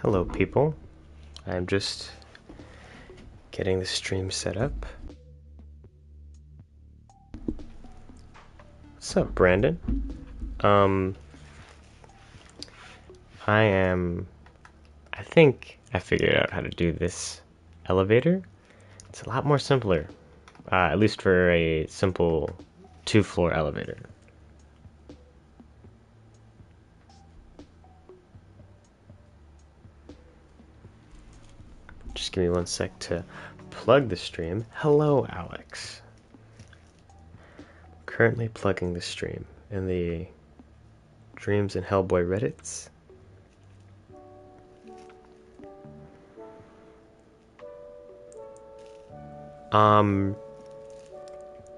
Hello, people. I'm just getting the stream set up. What's up, Brandon? Um, I think I figured out how to do this elevator. It's a lot more simpler, at least for a simple two-floor elevator. Just give me one sec to plug the stream. Hello, Alex. Currently plugging the stream in the Dreams and Hellboy Reddits.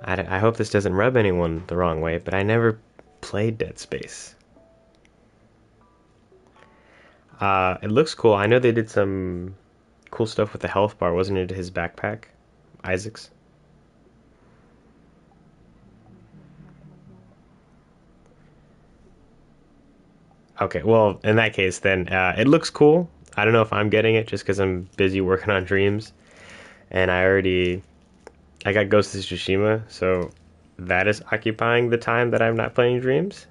I hope this doesn't rub anyone the wrong way, but I never played Dead Space. It looks cool. I know they did some cool stuff with the health bar, wasn't it? His backpack, Isaac's. Okay, well, in that case, then it looks cool. I don't know if I'm getting it just because I'm busy working on Dreams, and I got Ghost of Tsushima, so that is occupying the time that I'm not playing Dreams,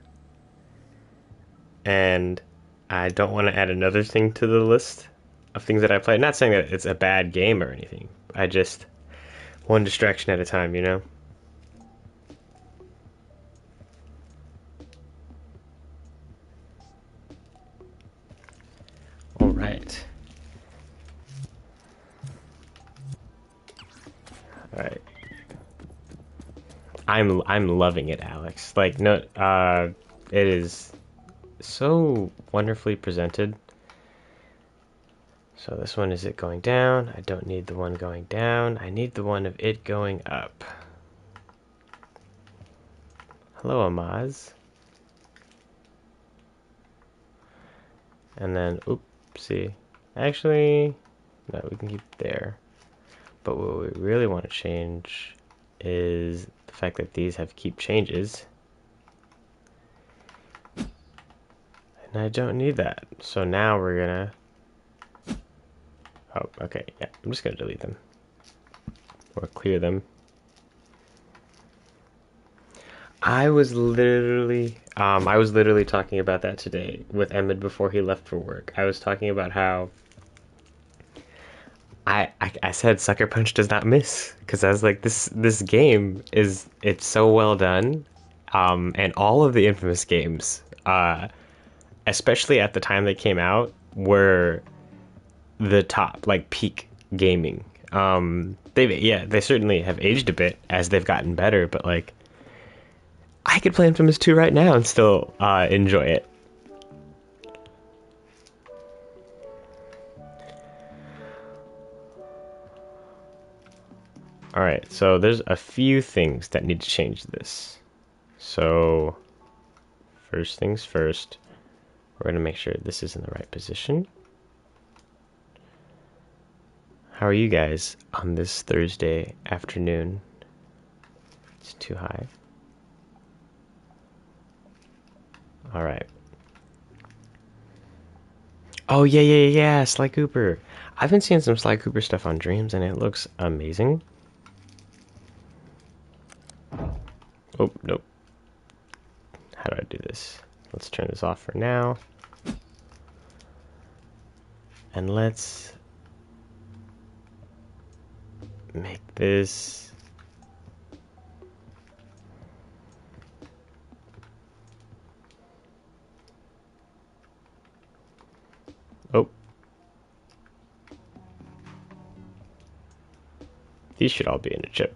and I don't want to add another thing to the list of things that I play. Not saying that it's a bad game or anything. I just one distraction at a time, you know? All right. All right. I'm loving it, Alex. Like no it is so wonderfully presented. So this one is it going down. I don't need the one going down. I need the one of it going up. Hello, Amaz. And then, oopsie. Actually, no, we can keep it there. But what we really want to change is the fact that these have keep changes. And I don't need that. So now we're gonna... Oh, okay, yeah, I'm just gonna delete them. Or clear them. I was literally talking about that today with Emmett before he left for work. I was talking about how I said Sucker Punch does not miss because I was like this game it's so well done, and all of the Infamous games, especially at the time they came out, were the top, like peak gaming. They certainly have aged a bit as they've gotten better, but like I could play Infamous 2 right now and still enjoy it. Alright, so there's a few things that need to change this. So, first things first, we're going to make sure this is in the right position. How are you guys on this Thursday afternoon? It's too high. Alright. Oh, yeah, Sly Cooper. I've been seeing some Sly Cooper stuff on Dreams, and it looks amazing. Oh, nope. How do I do this? Let's turn this off for now. And let's make this... Oh. These should all be in a chip.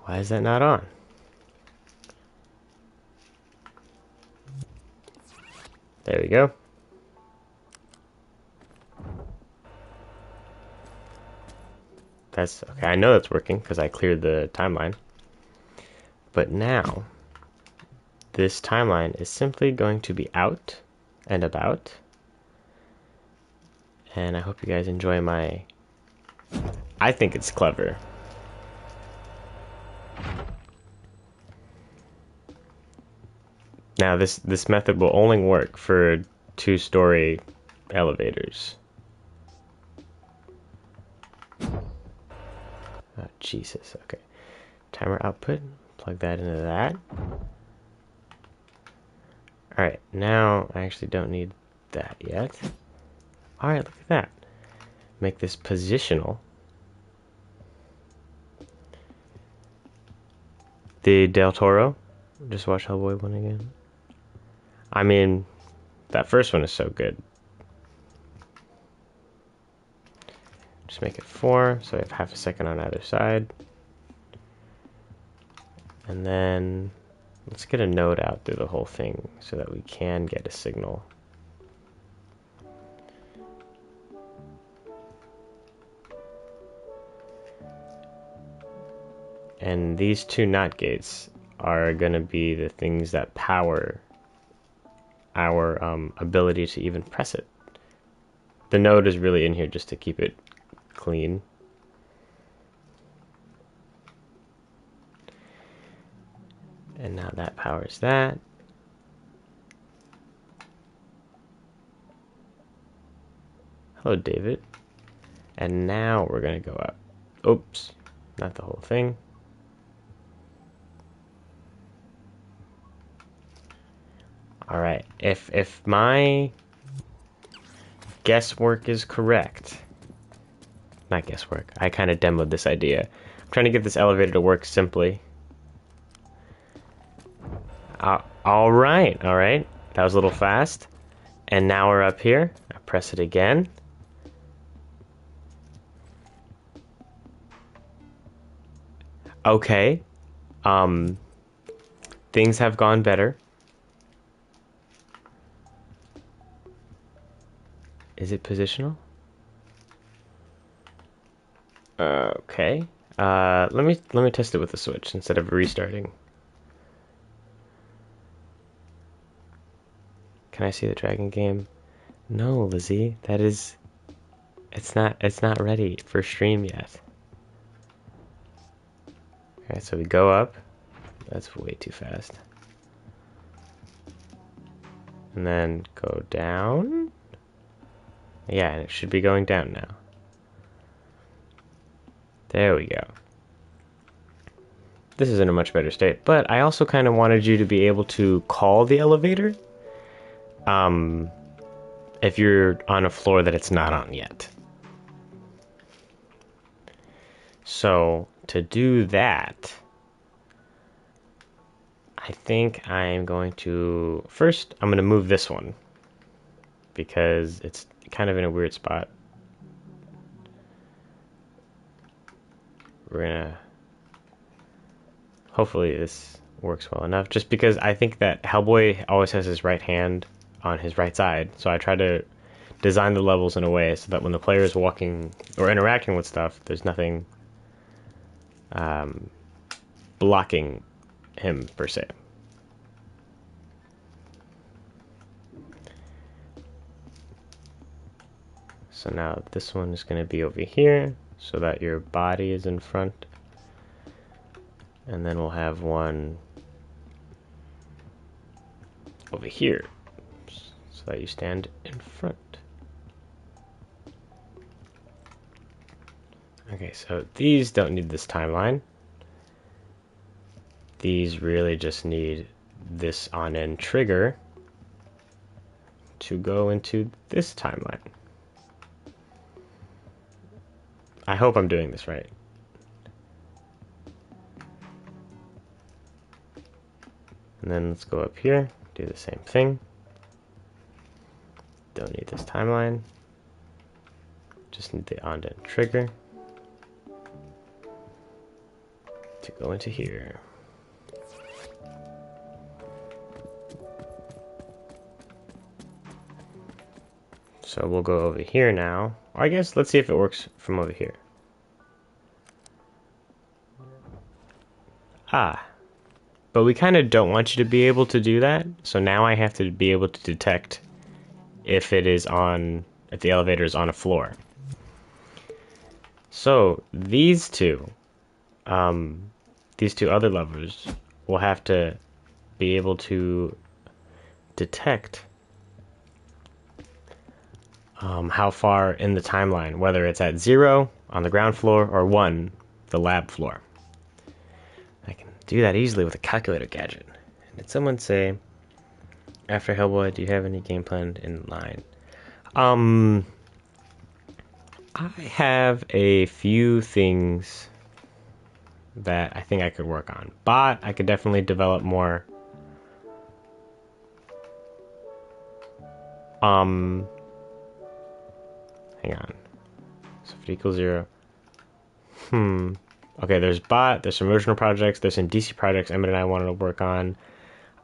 Why is that not on? There we go. That's okay. I know that's working because I cleared the timeline. But now this timeline is simply going to be out and about. And I hope you guys enjoy my... I think it's clever. Now this method will only work for 2-story elevators. Oh, Jesus, okay. Timer output, plug that into that. Alright, now I actually don't need that yet. Alright, look at that. Make this positional. The Del Toro. Just watch Hellboy 1 again. I mean, that first one is so good. Just make it 4, so we have half a second on either side. And then let's get a node out through the whole thing so that we can get a signal. And these 2 NOT gates are going to be the things that power our ability to even press it. The node is really in here just to keep it clean. And now that powers that. Hello, David. And now we're going to go up. Oops, not the whole thing. Alright, if my guesswork is correct, not guesswork, I kind of demoed this idea. I'm trying to get this elevator to work simply. Alright, that was a little fast. And now we're up here. I press it again. Okay. Things have gone better. Is it positional? Okay. Let me test it with the switch instead of restarting. Can I see the Dragon game? No, Lizzie. That is... It's not ready for stream yet. Okay, so we go up. That's way too fast. And then go down. Yeah, and it should be going down now. There we go. This is in a much better state, but I also kind of wanted you to be able to call the elevator if you're on a floor that it's not on yet. So to do that, I think I'm going to... First, I'm going to move this one because it's kind of in a weird spot. We're gonna... Hopefully this works well enough, just because I think that Hellboy always has his right hand on his right side, so I try to design the levels in a way so that when the player is walking or interacting with stuff, there's nothing blocking him per se. So now this one is going to be over here so that your body is in front. And then we'll have one over here so that you stand in front. Okay, so these don't need this timeline. These really just need this on-end trigger to go into this timeline. I hope I'm doing this right. And then let's go up here, do the same thing. Don't need this timeline. Just need the on-end trigger to go into here. So we'll go over here now. Or I guess let's see if it works from over here. Ah, But we kind of don't want you to be able to do that. So now I have to be able to detect if the elevator is on a floor. So these two other levers will have to be able to detect how far in the timeline, whether it's at 0 on the ground floor or 1, the lab floor. I can do that easily with a calculator gadget. Did someone say, after Hellboy, do you have any game planned in line? I have a few things that I think I could work on. But I could definitely develop more. Hang on. So if it equals 0. Okay, there's bot, there's some original projects, there's some DC projects Emmett and I wanted to work on.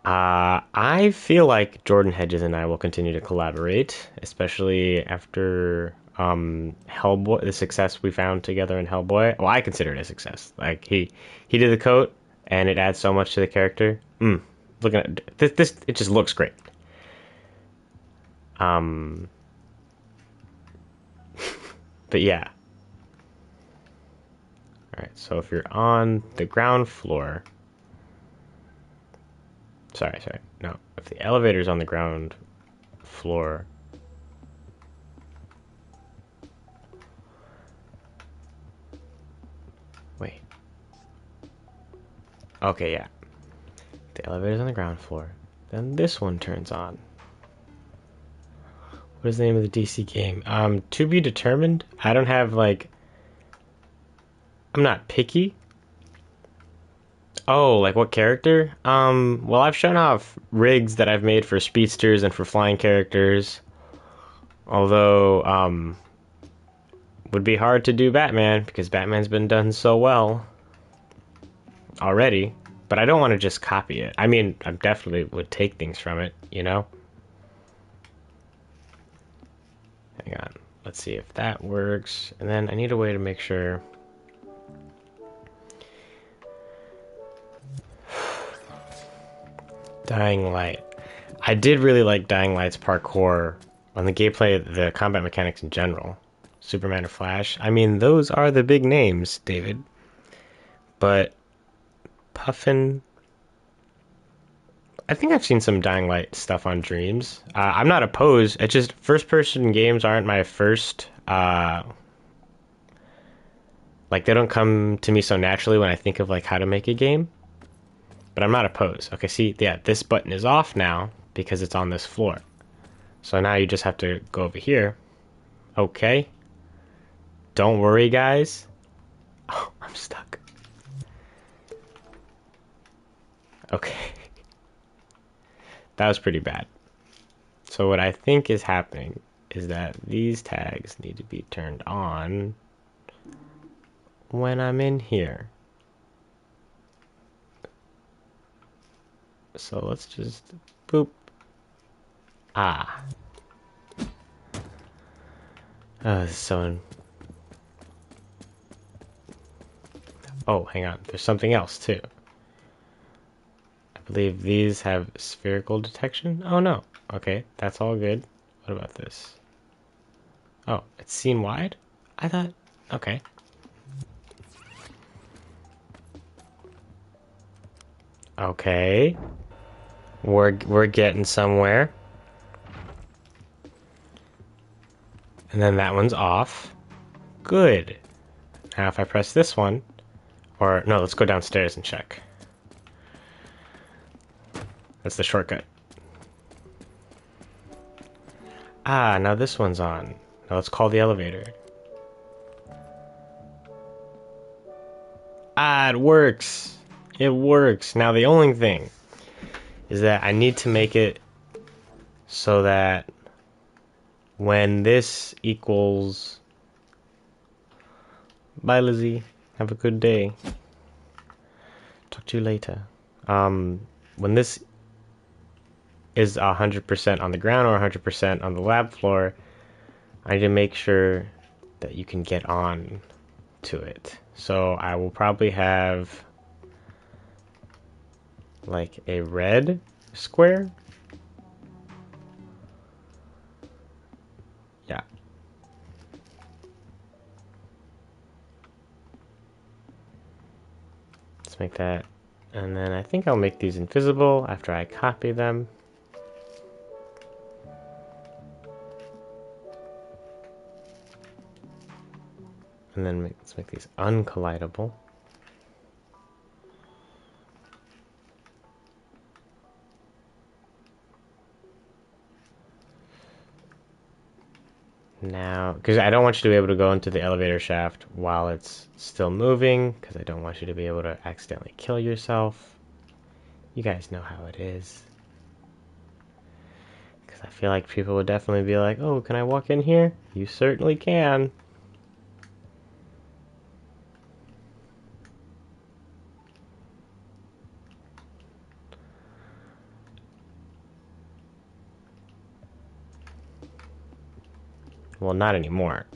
I feel like Jordan Hedges and I will continue to collaborate, especially after Hellboy, the success we found together in Hellboy. Well, I consider it a success. Like he did the coat, and it adds so much to the character. Looking at this, it just looks great. But yeah. All right. So if you're on the ground floor, sorry, no. If the elevator's on the ground floor. Wait. Okay, yeah. The elevator's on the ground floor. Then this one turns on. What is the name of the DC game? To be determined. I don't have, like... I'm not picky. Oh, like what character? Well, I've shown off rigs that I've made for speedsters and for flying characters. Although, would be hard to do Batman, because Batman's been done so well already. But I don't want to just copy it. I mean, I definitely would take things from it, you know? Hang on. Let's see if that works. And then I need a way to make sure... Dying Light. I did really like Dying Light's parkour on the gameplay, the combat mechanics in general. Superman or Flash. I mean, those are the big names, David. But Puffin... I think I've seen some Dying Light stuff on Dreams. I'm not opposed. It's just first-person games aren't my first... like, they don't come to me so naturally when I think of, like, how to make a game. But I'm not opposed. Okay, see, yeah, this button is off now because it's on this floor. So now you just have to go over here. Okay. Don't worry, guys. Oh, I'm stuck. Okay. That was pretty bad. So what I think is happening is that these tags need to be turned on when I'm in here. So let's just boop. Ah. Oh, this is so... Oh, hang on. There's something else, too. I believe these have spherical detection. Oh, no. Okay, that's all good. What about this? Oh, it's scene wide? I thought... Okay. Okay. We're getting somewhere. And then that one's off. Good. Now if I press this one... Or, no, let's go downstairs and check. That's the shortcut. Ah, now this one's on. Now let's call the elevator. Ah, it works. It works. Now the only thing is that I need to make it so that when this equals... Bye, Lizzie. Have a good day. Talk to you later. When this is 100% on the ground or 100% on the lab floor, I need to make sure that you can get on to it. So I will probably have like a red square. Yeah. Let's make that. And then I think I'll make these invisible after I copy them. And then let's make these uncollidable. Now, because I don't want you to be able to go into the elevator shaft while it's still moving, because I don't want you to be able to accidentally kill yourself. You guys know how it is. Because I feel like people would definitely be like, oh, can I walk in here? You certainly can. Well, not anymore.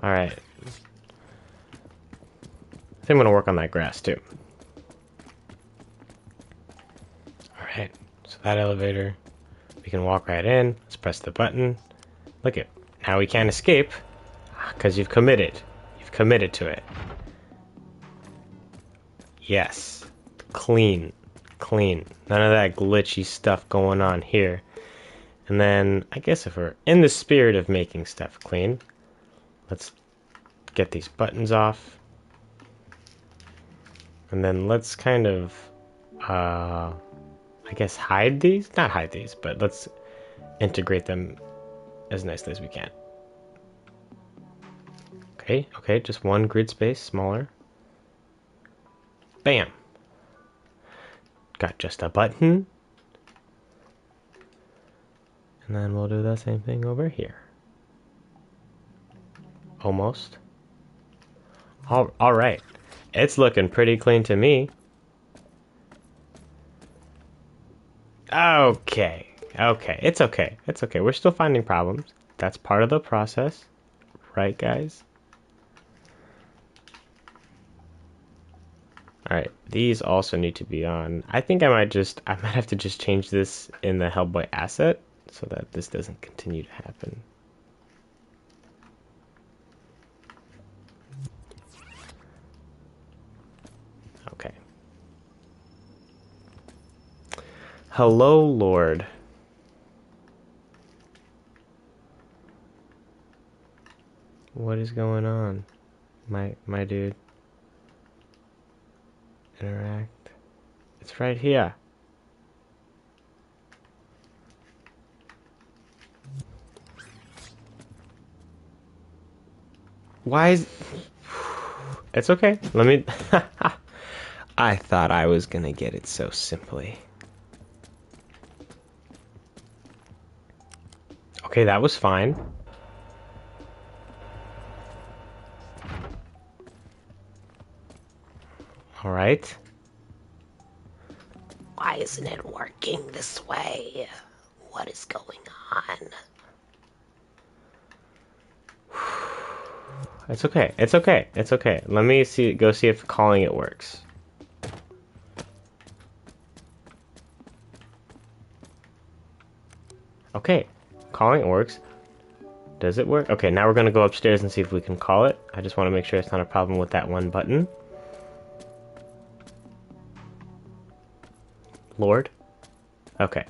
Alright. I think I'm going to work on that grass, too. Alright. So that elevator, we can walk right in. Let's press the button. Look it. Now we can't escape, because you've committed. You've committed to it. Yes. Clean. Clean. None of that glitchy stuff going on here. And then, I guess if we're in the spirit of making stuff clean, let's get these buttons off. And then let's kind of, I guess hide these? Not hide these, but let's integrate them as nicely as we can. Okay, just one grid space smaller. Bam! Got just a button. And then we'll do the same thing over here. Almost. Alright. It's looking pretty clean to me. Okay. It's okay. It's okay. We're still finding problems. That's part of the process. Right, guys? Alright, these also need to be on. I think I might have to just change this in the Hellboy asset so that this doesn't continue to happen. Okay. Hello, Lord. What is going on? My dude. Interact. It's right here. Why is... It's okay. Let me... I thought I was gonna get it so simply. Okay, that was fine. Alright. Why isn't it working this way? What is going on? It's okay. It's okay. It's okay. Let me go see if calling it works. Okay. Calling it works. Does it work? Okay, now we're going to go upstairs and see if we can call it. I just want to make sure it's not a problem with that one button. Lord? Okay.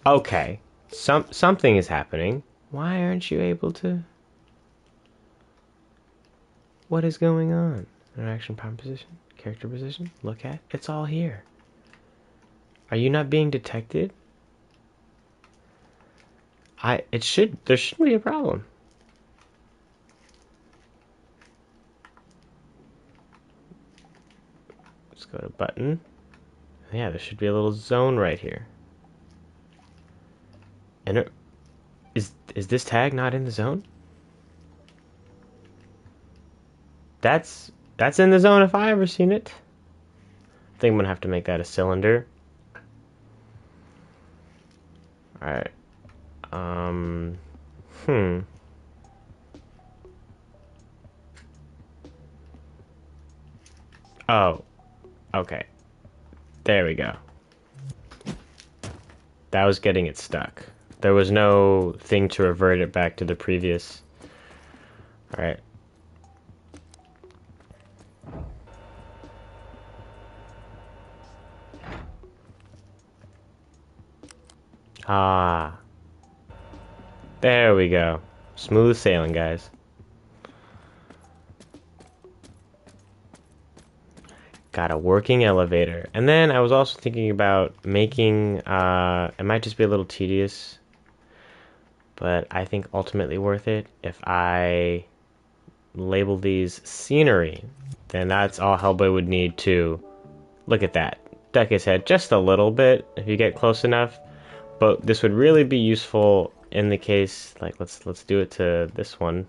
Okay. Something is happening. Why aren't you able to... What is going on? Interaction, power position, character position, look at. It's all here. Are you not being detected? There shouldn't be a problem. Let's go to button. Yeah, there should be a little zone right here. And is this tag not in the zone? That's in the zone if I ever seen it. I think I'm gonna have to make that a cylinder. Alright. Um hmm. Oh, okay. There we go. That was getting it stuck. There was no thing to revert it back to the previous. Alright. Ah. There we go. Smooth sailing, guys. Got a working elevator. And then I was also thinking about making, it might just be a little tedious, but I think ultimately worth it if I label these scenery. Then that's all Hellboy would need to look at that. Duck his head just a little bit if you get close enough. But this would really be useful in the case, like let's do it to this one.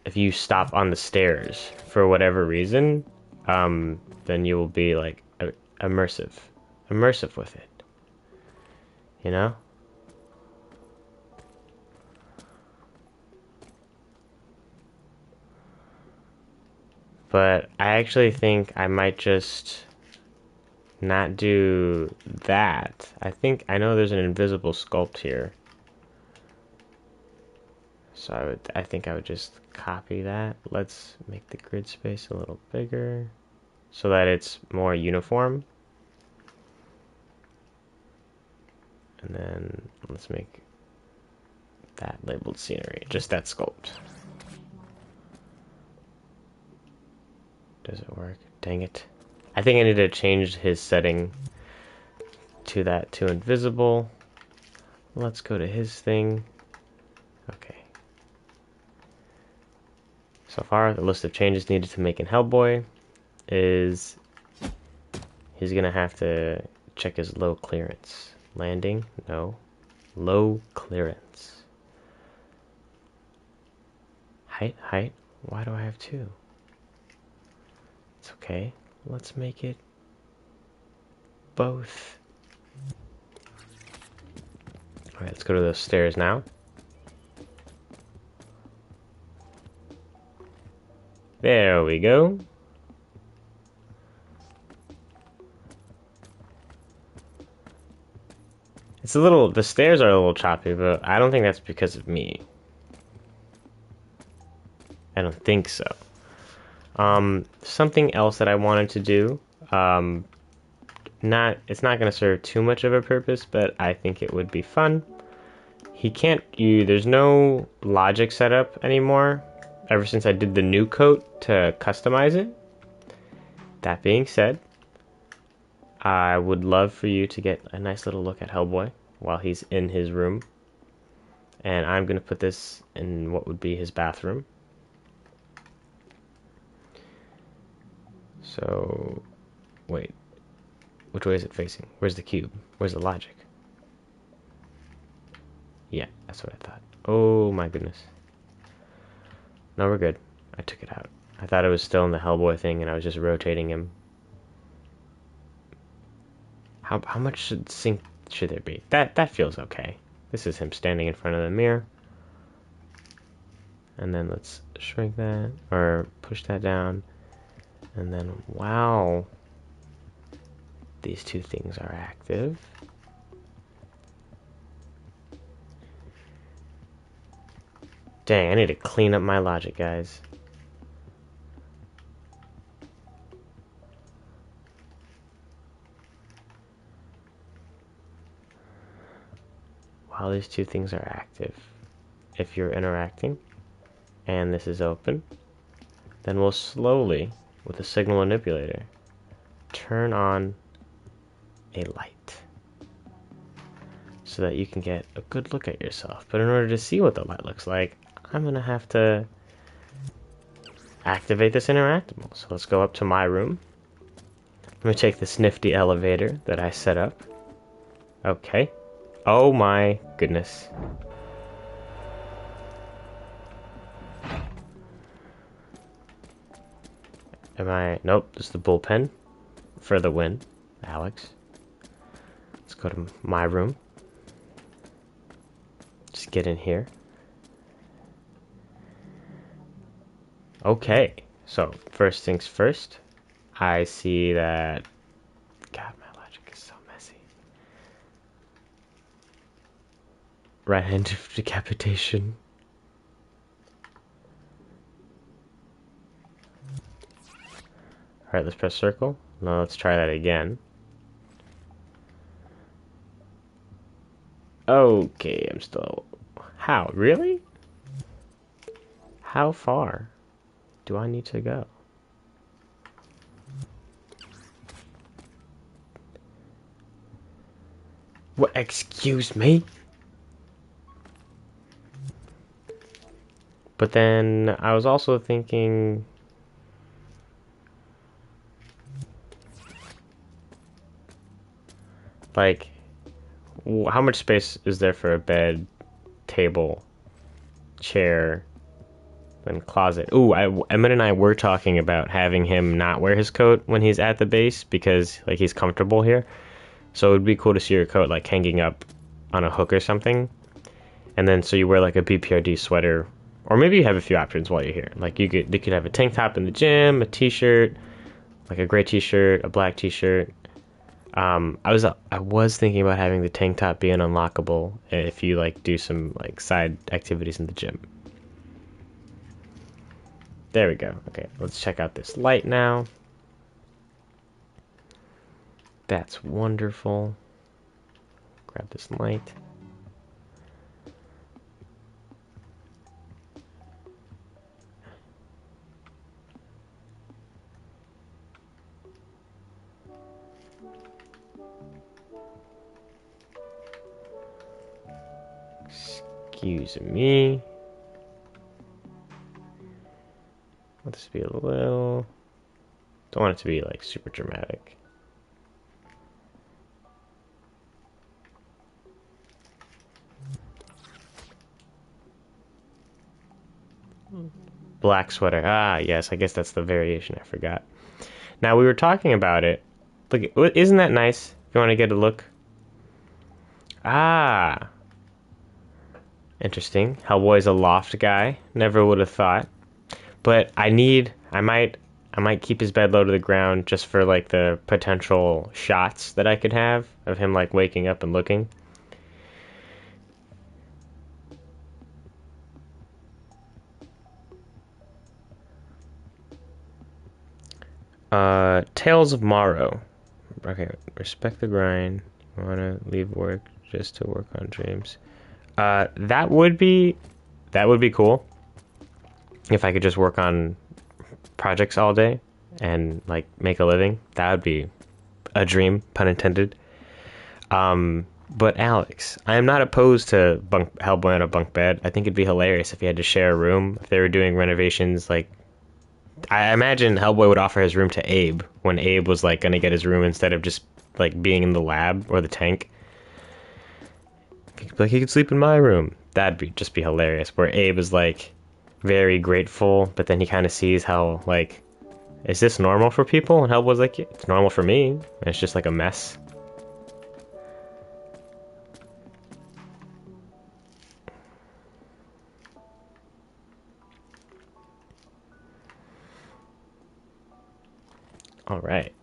If you stop on the stairs for whatever reason, then you will be like immersive with it. You know? But I actually think I might just not do that. I know there's an invisible sculpt here. So I think I would just copy that. Let's make the grid space a little bigger so that it's more uniform. And then let's make that labeled scenery, just that sculpt. Does it work? Dang it. I think I need to change his setting to that to invisible. Let's go to his thing. Okay. So far, the list of changes needed to make in Hellboy is he's gonna have to check his low clearance. Landing? No. Low clearance. Height? Why do I have two? It's okay. Let's make it both. Alright, let's go to those stairs now. There we go. The stairs are a little choppy, but I don't think that's because of me. I don't think so. Something else that I wanted to do, it's not going to serve too much of a purpose, but I think it would be fun. There's no logic setup anymore, ever since I did the new coat to customize it. That being said, I would love for you to get a nice little look at Hellboy while he's in his room. And I'm going to put this in what would be his bathroom. So, wait. Which way is it facing? Where's the cube? Where's the logic? Yeah, that's what I thought. Oh my goodness. No, we're good. I took it out. I thought it was still in the Hellboy thing and I was just rotating him. How much sync should there be? That feels okay. This is him standing in front of the mirror. And then let's shrink that, or push that down. And then, wow. These two things are active. Dang, I need to clean up my logic, guys. While these two things are active, if you're interacting, and this is open, then we'll slowly, with a signal manipulator, turn on a light so that you can get a good look at yourself. But in order to see what the light looks like, I'm gonna have to activate this interactable. So let's go up to my room. Let me take this nifty elevator that I set up. Okay. Oh my goodness. Nope, this is the bullpen for the win, Alex. Let's go to my room. Just get in here. Okay, so first things first, I see that... God, my logic is so messy. Right hand of decapitation. Alright, let's press circle. Now let's try that again. Okay, I'm still... How? Really? How far do I need to go? What? Excuse me? But then I was also thinking... Like, how much space is there for a bed, table, chair, and closet? Ooh, Emmett and I were talking about having him not wear his coat when he's at the base because, like, he's comfortable here. So it would be cool to see your coat, like, hanging up on a hook or something. And then so you wear, like, a B.P.R.D sweater. Or maybe you have a few options while you're here. Like, you could have a tank top in the gym, a t-shirt, like a gray t-shirt, a black t-shirt. I was thinking about having the tank top be an unlockable if you like do some like side activities in the gym. There we go. Okay, let's check out this light now. That's wonderful. Grab this light. Excuse me. Want this to be a little... Don't want it to be like super dramatic. Black sweater. Ah, yes, I guess that's the variation I forgot. Now, we were talking about it. Look, isn't that nice? If you want to get a look. Ah. Interesting. Hellboy's a loft guy. Never would have thought. But I might keep his bed low to the ground just for like the potential shots that I could have of him like waking up and looking. Tales of Morrow. Okay, respect the grind. You wanna leave work just to work on dreams. That would be cool. If I could just work on projects all day and like make a living, that would be a dream, pun intended. But Alex, I am not opposed to Hellboy on a bunk bed. I think it'd be hilarious if he had to share a room. If they were doing renovations, like I imagine Hellboy would offer his room to Abe when Abe was like gonna get his room instead of just like being in the lab or the tank. He could sleep in my room. That'd just be hilarious. Where Abe is like very grateful, but then he kind of sees how like, is this normal for people? And Hellboy's like, yeah, it's normal for me. And it's just like a mess. All right.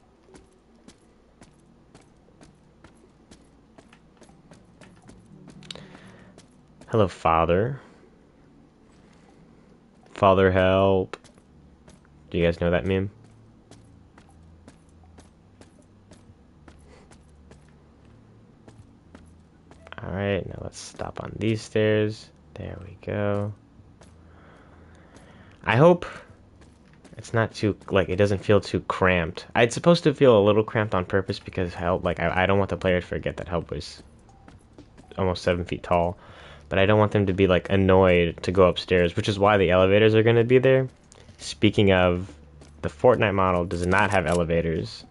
Hello, Father. Father, help. Do you guys know that meme? Alright, now let's stop on these stairs. There we go. I hope it's not too, like, it doesn't feel too cramped. It's supposed to feel a little cramped on purpose because I don't want the player to forget that Help was almost 7 feet tall. But I don't want them to be, like, annoyed to go upstairs, which is why the elevators are going to be there. speaking of, the Fortnite model does not have elevators.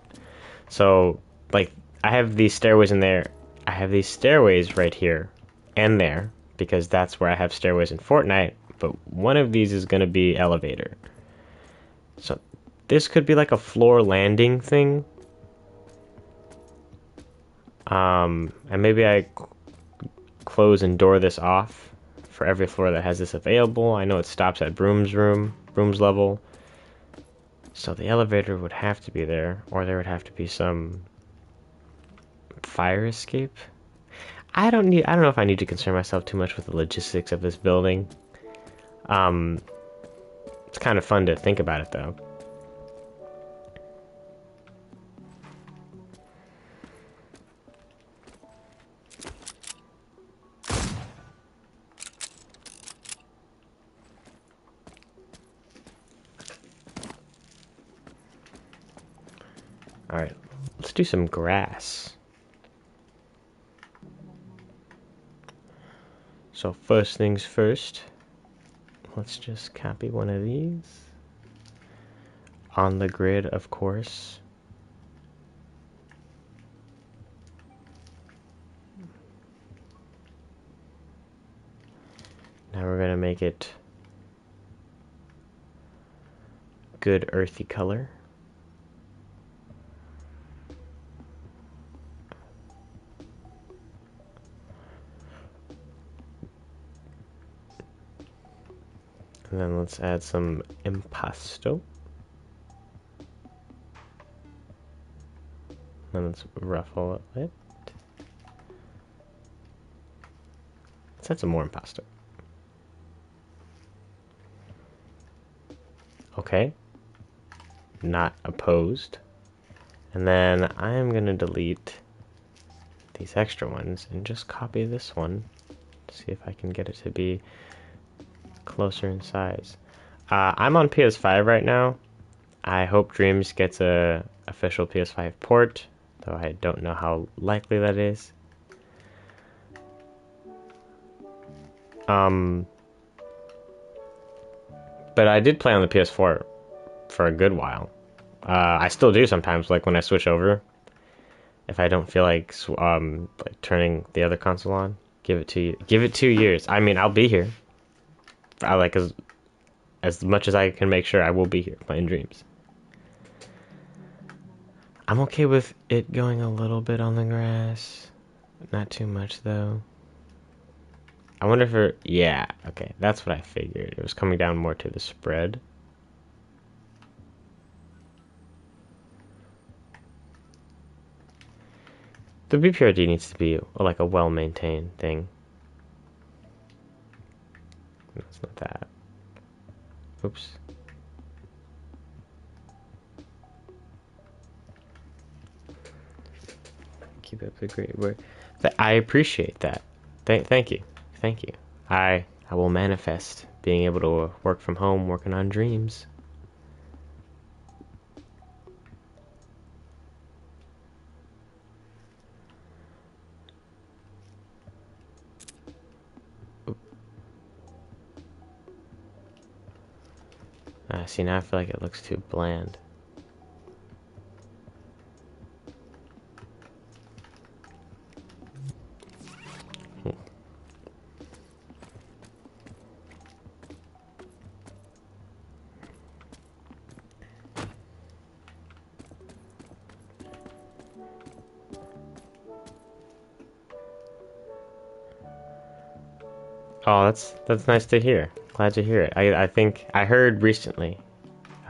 So, like, I have these stairways in there. I have these stairways right here and there because that's where I have stairways in Fortnite. But one of these is going to be elevator. So, this could be like a floor landing thing. And maybe I close and door this off for every floor that has this available. I know it stops at Broom's level. So the elevator would have to be there, or there would have to be some fire escape. I don't know if I need to concern myself too much with the logistics of this building. Um, it's kind of fun to think about it though. All right, let's do some grass. So first things first, let's just copy one of these. On the grid, of course. Now we're gonna make it good earthy color. And then let's add some impasto. And let's ruffle it a bit. Let's add some more impasto. Okay. Not opposed. And then I'm gonna delete these extra ones and just copy this one. See if I can get it to be closer in size. I'm on PS5 right now. I hope Dreams gets a official PS5 port, though I don't know how likely that is. But I did play on the PS4 for a good while. I still do sometimes, like when I switch over. If I don't feel like turning the other console on, give it 2 years. Give it 2 years. I mean, I'll be here. I like as much as I can make sure I will be here playing Dreams. I'm okay with it going a little bit on the grass. Not too much, though. I wonder if it... Yeah, okay. That's what I figured. It was coming down more to the spread. The B.P.R.D needs to be like a well-maintained thing. No, it's not that. Oops. Keep up the great work. I appreciate that. Thank you. Thank you. I will manifest being able to work from home, working on Dreams. See, now I feel like it looks too bland. Oh, that's nice to hear. Glad to hear it. I think I heard recently,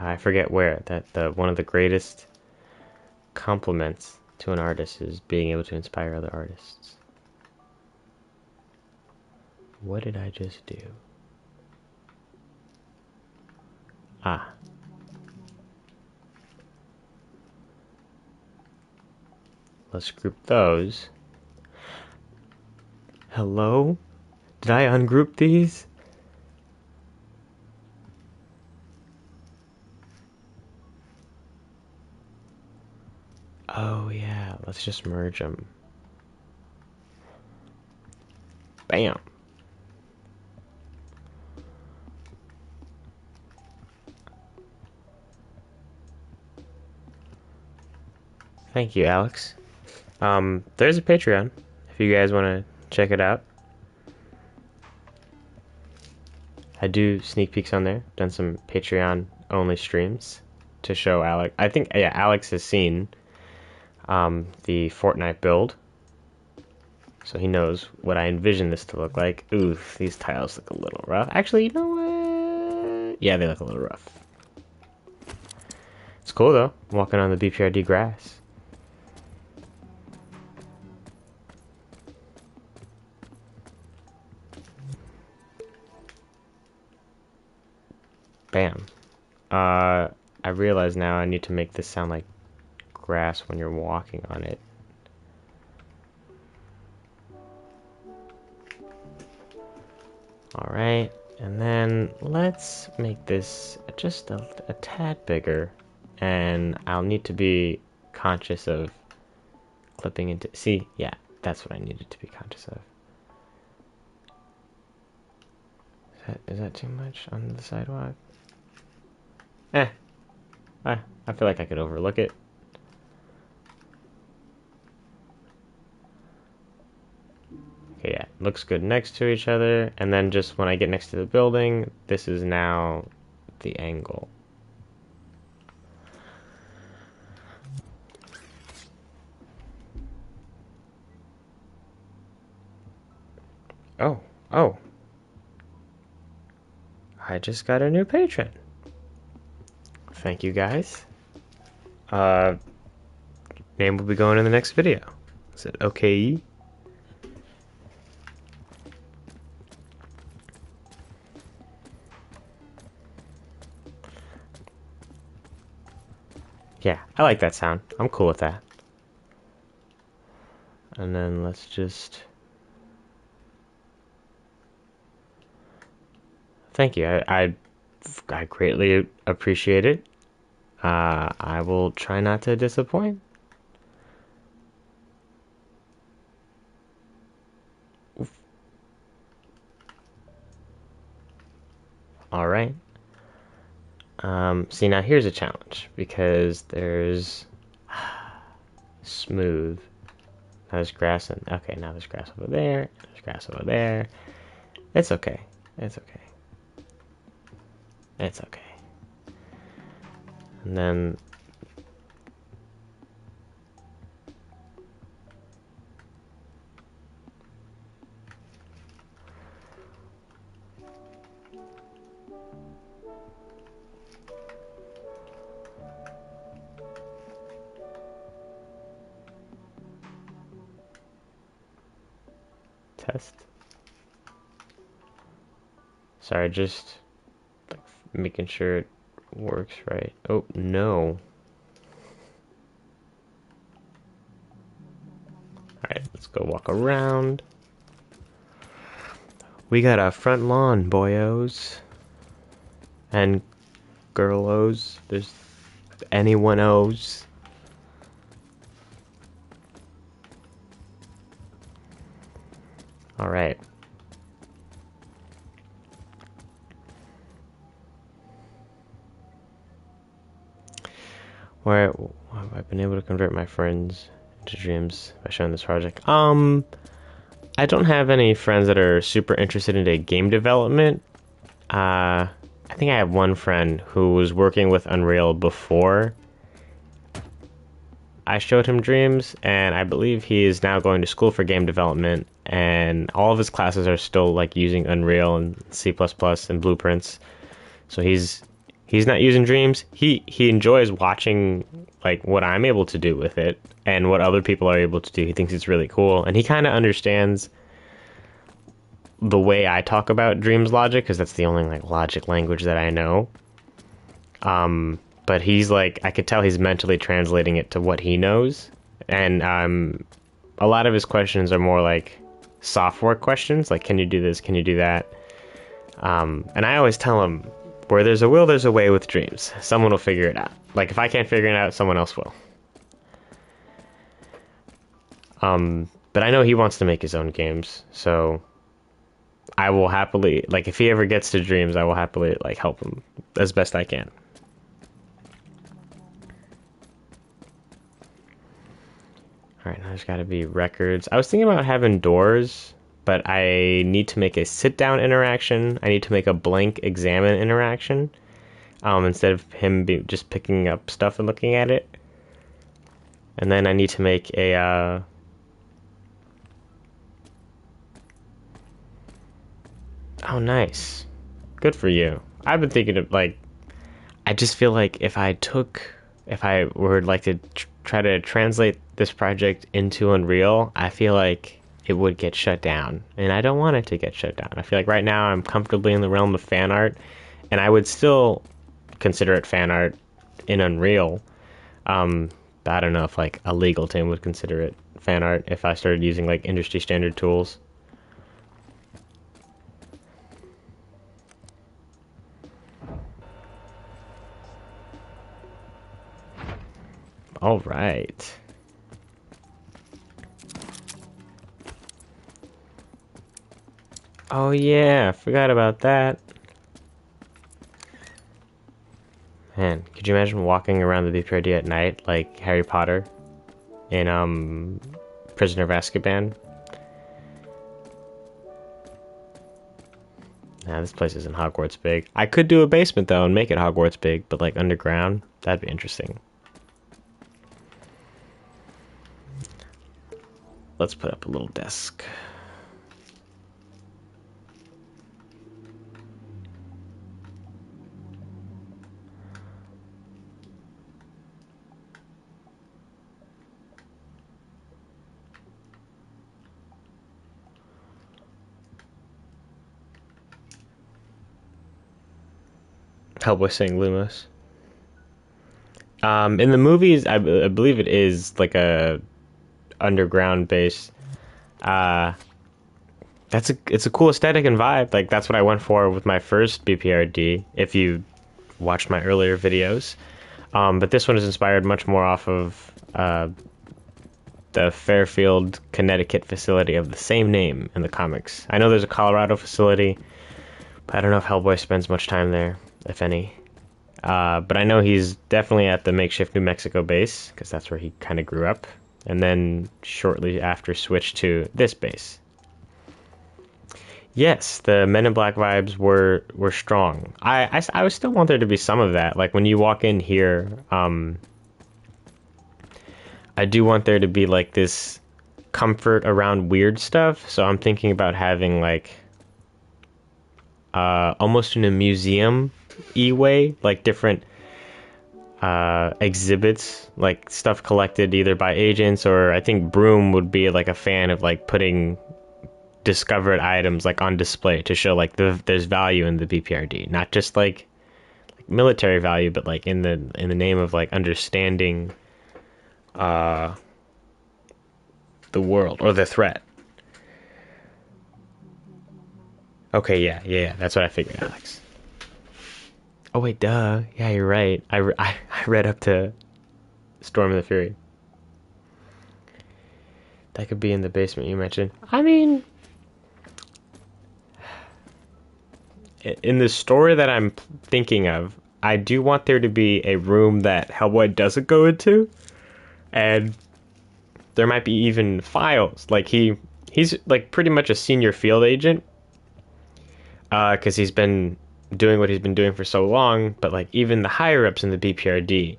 I forget where, that one of the greatest compliments to an artist is being able to inspire other artists. What did I just do? Ah. Let's group those. Hello? Did I ungroup these? Oh yeah, let's just merge them. Bam. Thank you, Alex. There's a Patreon if you guys want to check it out. I do sneak peeks on there. Done some Patreon only streams to show Alex. I think yeah, Alex has seen the Fortnite build, so he knows what I envision this to look like. Ooh, these tiles look a little rough. Actually, you know what? Yeah, they look a little rough. It's cool though, walking on the B.P.R.D grass. Bam. I realize now I need to make this sound like grass when you're walking on it. Alright, and then let's make this just a tad bigger. And I'll need to be conscious of clipping into... See, yeah, that's what I needed to be conscious of. Is that too much on the sidewalk? I feel like I could overlook it. Okay, yeah, looks good next to each other. And then just when I get next to the building, this is now the angle. Oh, oh. I just got a new patron. Thank you guys. Name will be going in the next video. Is it okay? Yeah, I like that sound. I'm cool with that. And then let's just... Thank you. I greatly appreciate it. I will try not to disappoint. Alright. See, now here's a challenge, because there's smooth. Now there's grass, and okay, now there's grass over there, there's grass over there. It's okay. It's okay. It's okay. And then test. Sorry, just like making sure it works right. Oh, no. Alright, let's go walk around. We got a front lawn, boyos. And girlos. There's anyone O's. Alright. Where I've been able to convert my friends into dreams by showing this project. I don't have any friends that are super interested in game development. I think I have one friend who was working with Unreal before I showed him dreams, and I believe he is now going to school for game development, and all of his classes are still like using Unreal and C++ and blueprints. So he's not using dreams. He enjoys watching like what I'm able to do with it and what other people are able to do. He thinks it's really cool, and he kind of understands the way I talk about dreams logic, because that's the only like logic language that I know. But he's like, I could tell he's mentally translating it to what he knows, and a lot of his questions are more like software questions, like can you do this, can you do that? And I always tell him, where there's a will, there's a way with dreams. Someone will figure it out. Like if I can't figure it out, someone else will. But I know he wants to make his own games, so I will happily, like if he ever gets to dreams, I will happily like help him as best I can. Alright, now there's gotta be records. I was thinking about having doors, but I need to make a sit-down interaction. I need to make a blank examine interaction. Instead of him just picking up stuff and looking at it. And then I need to make a, oh, nice. Good for you. I've been thinking of, like, I just feel like if I were like to try to translate this project into Unreal, I feel like it would get shut down. And I don't want it to get shut down. I feel like right now I'm comfortably in the realm of fan art, and I would still consider it fan art in Unreal. But I don't know if like a legal team would consider it fan art if I started using like industry standard tools. All right. Oh yeah, forgot about that. Man, could you imagine walking around the B.P.R.D at night like Harry Potter in Prisoner of Azkaban? Nah, this place isn't Hogwarts big. I could do a basement though and make it Hogwarts big, but like underground, that'd be interesting. Let's put up a little desk. Hellboy saying Lumos. In the movies, I believe it is like a underground base. Uh, it's a cool aesthetic and vibe. Like that's what I went for with my first B.P.R.D. If you watched my earlier videos, but this one is inspired much more off of the Fairfield, Connecticut facility of the same name in the comics. I know there's a Colorado facility, but I don't know if Hellboy spends much time there, if any. But I know he's definitely at the makeshift New Mexico base, because that's where he kind of grew up. And then shortly after switched to this base. Yes, the Men in Black vibes were strong. I would still want there to be some of that. Like when you walk in here, I do want there to be like this comfort around weird stuff. So I'm thinking about having like almost in a museum way, like different exhibits, like stuff collected either by agents, or I think Broom would be like a fan of like putting discovered items like on display to show like there's value in the B.P.R.D, not just like military value, but like in the name of like understanding the world or the threat. Okay, yeah, that's what I figured, Alex. Oh wait, duh. Yeah, you're right. I read up to Storm of the Fury. That could be in the basement you mentioned. I mean, in the story that I'm thinking of, I do want there to be a room that Hellboy doesn't go into, and there might be even files. Like he's like pretty much a senior field agent, because he's been doing what he's been doing for so long. But like even the higher ups in the B.P.R.D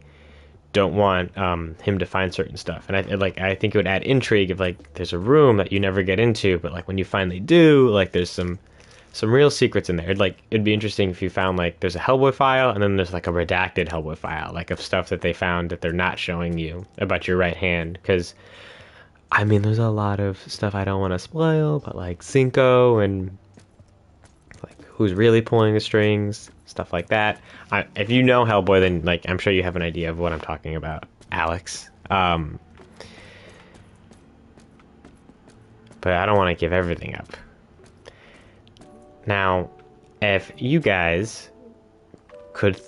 don't want him to find certain stuff, and I think it would add intrigue if like there's a room that you never get into, but like when you finally do, like there's some real secrets in there. It'd be interesting if you found like there's a Hellboy file and then there's like a redacted Hellboy file, like of stuff that they found that they're not showing you about your right hand. Because I mean, there's a lot of stuff I don't want to spoil, but like Cinco and like who's really pulling the strings, stuff like that. If you know Hellboy, then like I'm sure you have an idea of what I'm talking about, Alex. But I don't want to give everything up. Now, if you guys could,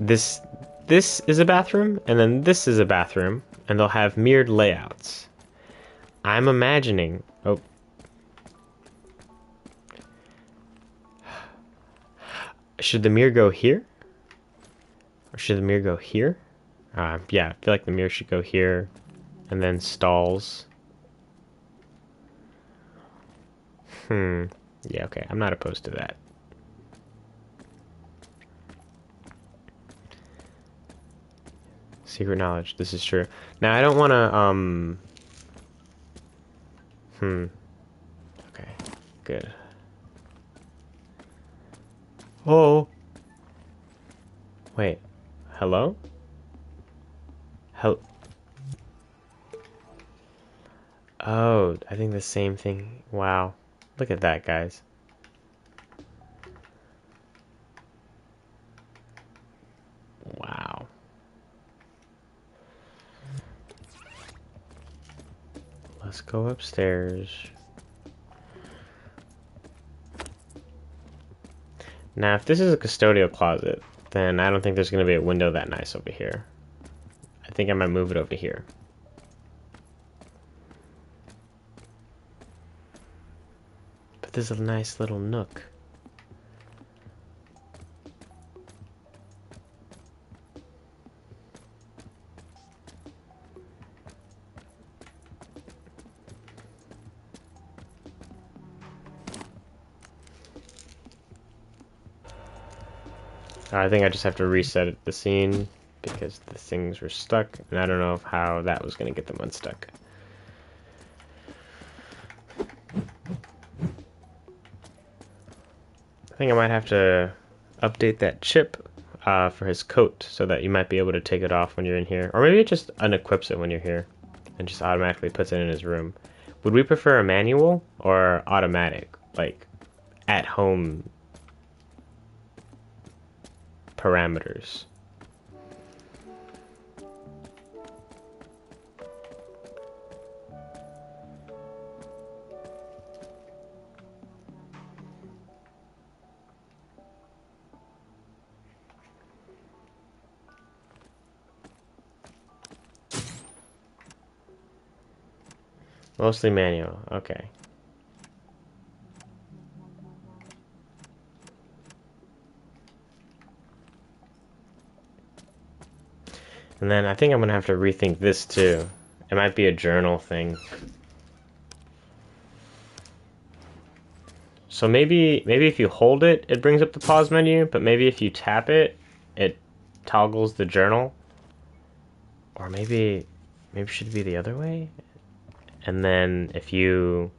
this is a bathroom, and then this is a bathroom, and they'll have mirrored layouts. I'm imagining. Oh. Should the mirror go here? Or should the mirror go here? Yeah, I feel like the mirror should go here. And then stalls. Yeah, okay. I'm not opposed to that. Secret knowledge. This is true. Now, I don't want to, Okay. Good. Oh! Wait. Hello? Hel- Oh, I think the same thing. Wow. Look at that, guys. Wow. Let's go upstairs. Now, if this is a custodial closet, then I don't think there's going to be a window that nice over here. I think I might move it over here. But there's a nice little nook. I think I just have to reset the scene because the things were stuck, and I don't know how that was going to get them unstuck. I think I might have to update that chip for his coat so that you might be able to take it off when you're in here. Or maybe it just unequips it when you're here and just automatically puts it in his room. Would we prefer a manual or automatic? Like, at home parameters? Mostly manual. Okay. And then I think I'm going to have to rethink this too. It might be a journal thing. So maybe if you hold it, it brings up the pause menu, but maybe if you tap it, it toggles the journal. Or maybe it should be the other way. And then if you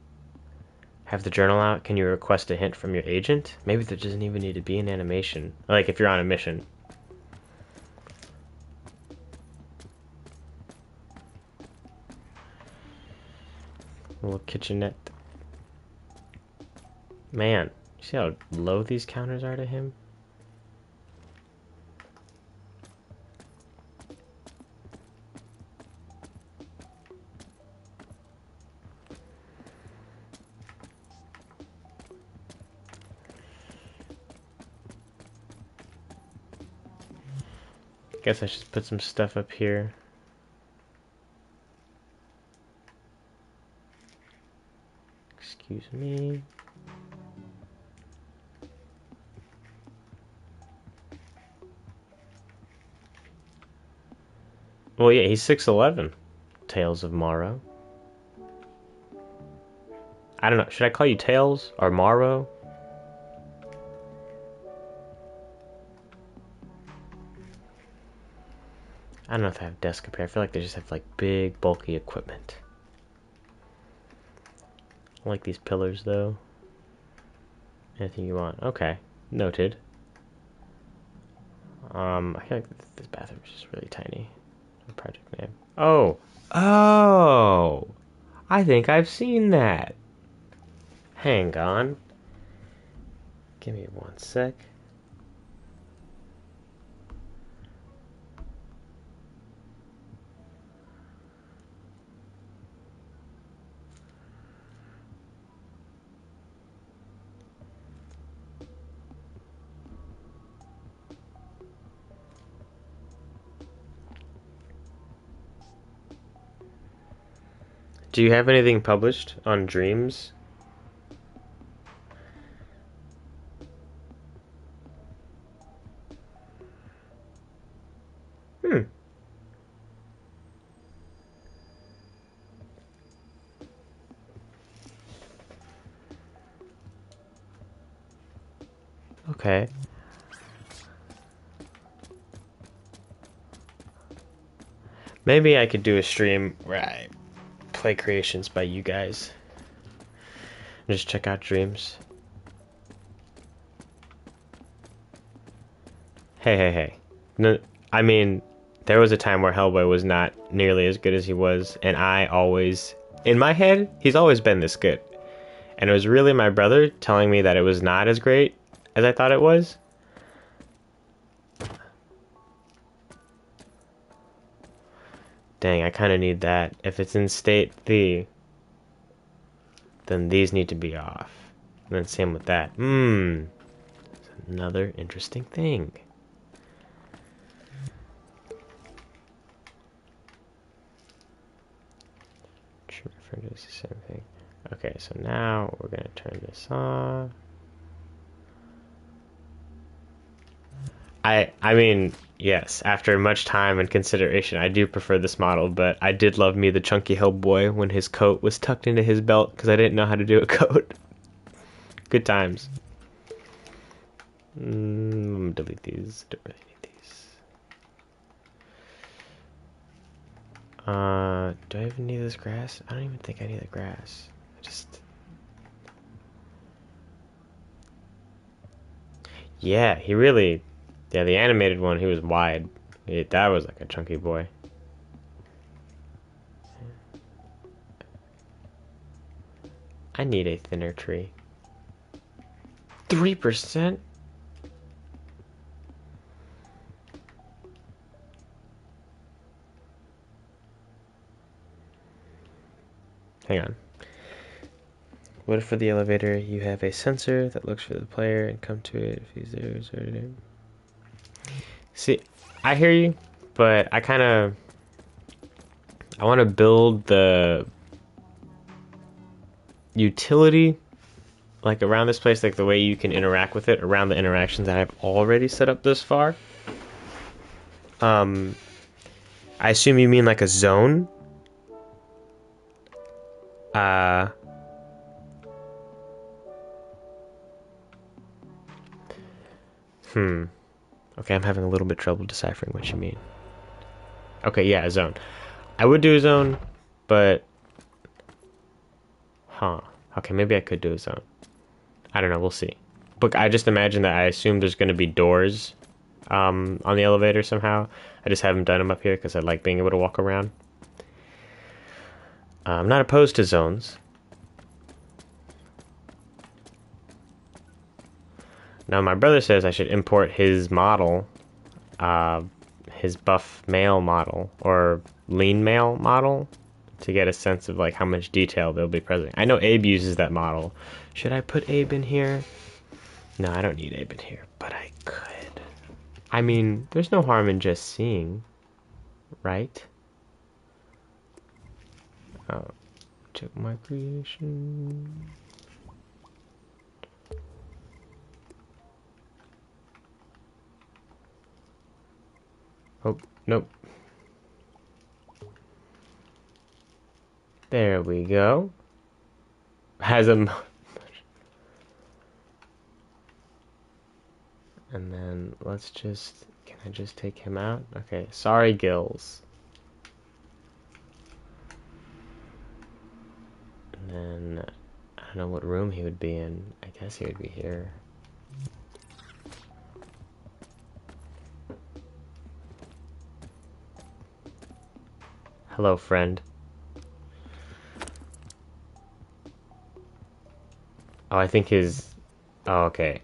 have the journal out, can you request a hint from your agent? Maybe there doesn't even need to be an animation. Like if you're on a mission. A little kitchenette. Man, you see how low these counters are to him? Guess I should put some stuff up here. Excuse me. Well, yeah, he's 6'11". Tales of Morrow. I don't know. Should I call you Tails or Morrow? I don't know if they have desk up here. I feel like they just have like big, bulky equipment. I like these pillars though. Anything you want. Okay. Noted. I feel like this bathroom is just really tiny. Project name. Oh. Oh. I think I've seen that. Hang on. Give me one sec. Do you have anything published on Dreams? Hmm. Okay. Maybe I could do a stream where I play creations by you guys. Just check out dreams. Hey. No, I mean, there was a time where Hellboy was not nearly as good as he was, and I always, in my head, he's always been this good. And it was really my brother telling me that it was not as great as I thought it was. Dang, I kind of need that. If it's in state the, then these need to be off. And then same with that. Another interesting thing. It's the same thing. Okay, so now we're gonna turn this off. I mean, yes, after much time and consideration, I do prefer this model, but I did love me the chunky Hellboy when his coat was tucked into his belt because I didn't know how to do a coat. Good times. Delete these. Don't really need these. Do I even need this grass? I don't even think I need the grass. Yeah, he really... Yeah, the animated one, he was wide. That was like a chunky boy. I need a thinner tree. 3%? Hang on. What if for the elevator you have a sensor that looks for the player and come to it if he's there? See, I hear you, but I want to build the utility like around this place, like the way you can interact with it around the interactions that I've already set up this far. I assume you mean like a zone. Okay, I'm having a little bit trouble deciphering what you mean. Okay, yeah, a zone. I would do a zone, but... Okay, maybe I could do a zone. I don't know, we'll see. But I just imagine that I assume there's going to be doors on the elevator somehow. I just haven't done them up here because I like being able to walk around. I'm not opposed to zones. Now, my brother says I should import his model, his buff male model, or lean male model, to get a sense of like how much detail they'll be present. I know Abe uses that model. Should I put Abe in here? No, I don't need Abe in here, but I could. I mean, there's no harm in just seeing, right? Oh, check my creation. Oh, nope. There we go. Has a... And then let's just... Can I just take him out? Okay, sorry, Gills. And then... I don't know what room he would be in. I guess he would be here. Hello, friend. Oh, I think his... Oh, okay.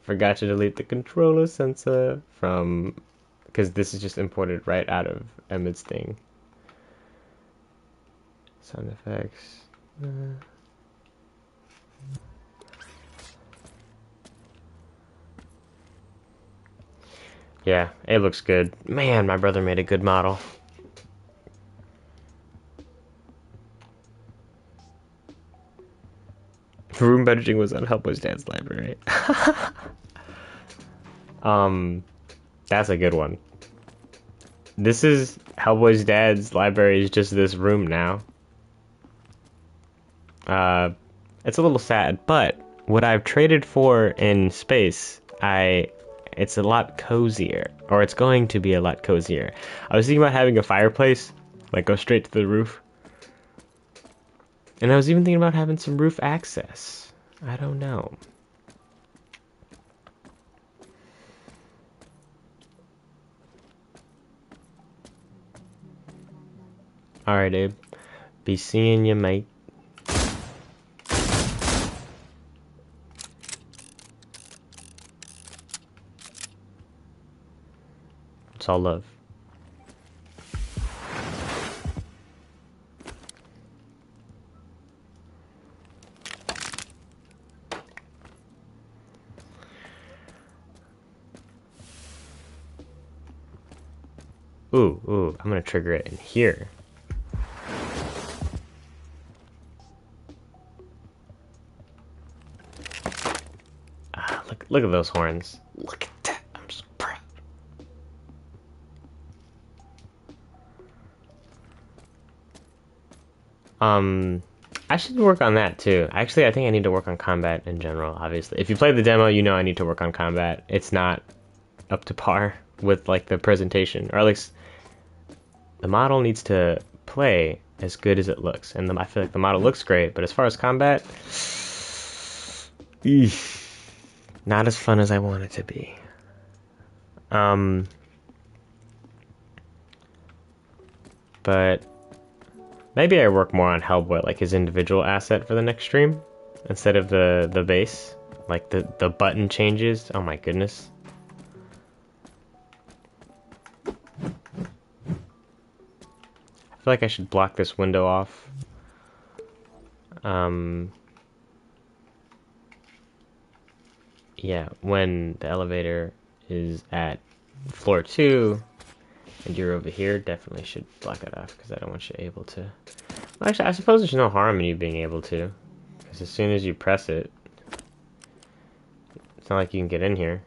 Forgot to delete the controller sensor from... Because this is just imported right out of Emmett's thing. Sound effects. Yeah, it looks good. Man, my brother made a good model. Room budgeting was on Hellboy's dad's library. That's a good one. This is Hellboy's dad's library is just this room now. It's a little sad, but what I've traded for in space I it's a lot cozier, or it's going to be a lot cozier. I was thinking about having a fireplace, like go straight to the roof. And I was even thinking about having some roof access. I don't know. Alright, Abe. Be seeing you, mate. It's all love. Ooh, I'm gonna trigger it in here. Ah, look at those horns. Look at that. I'm so proud. I should work on that too. Actually, I think I need to work on combat in general, obviously. If you played the demo, you know I need to work on combat. It's not up to par with like the presentation, or at least the model needs to play as good as it looks. And I feel like the model looks great, but as far as combat, not as fun as I want it to be. But maybe I work more on Hellboy, like his individual asset for the next stream, instead of the base. Like the button changes. Oh my goodness. I feel like I should block this window off. Yeah, when the elevator is at floor 2 and you're over here, definitely should block it off because I don't want you able to. Well, actually, I suppose there's no harm in you being able to, because as soon as you press it, it's not like you can get in here.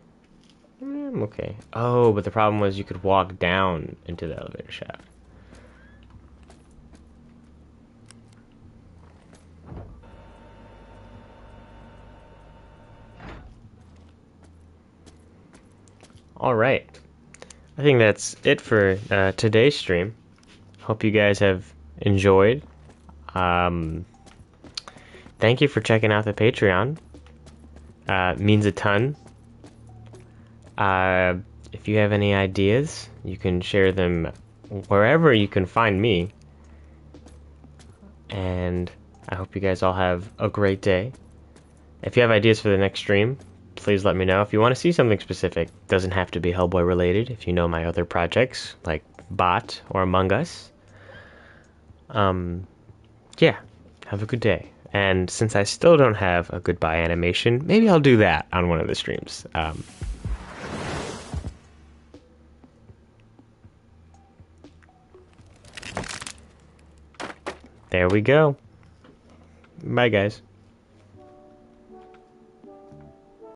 I'm okay. Oh, but the problem was you could walk down into the elevator shaft. Alright. I think that's it for today's stream. Hope you guys have enjoyed. Thank you for checking out the Patreon. Means a ton. If you have any ideas, you can share them wherever you can find me. And I hope you guys all have a great day. If you have ideas for the next stream, please let me know. If you want to see something specific, doesn't have to be Hellboy related. If you know my other projects like Bot or Among Us, yeah, have a good day. And since I still don't have a goodbye animation, maybe I'll do that on one of the streams. There we go. Bye, guys.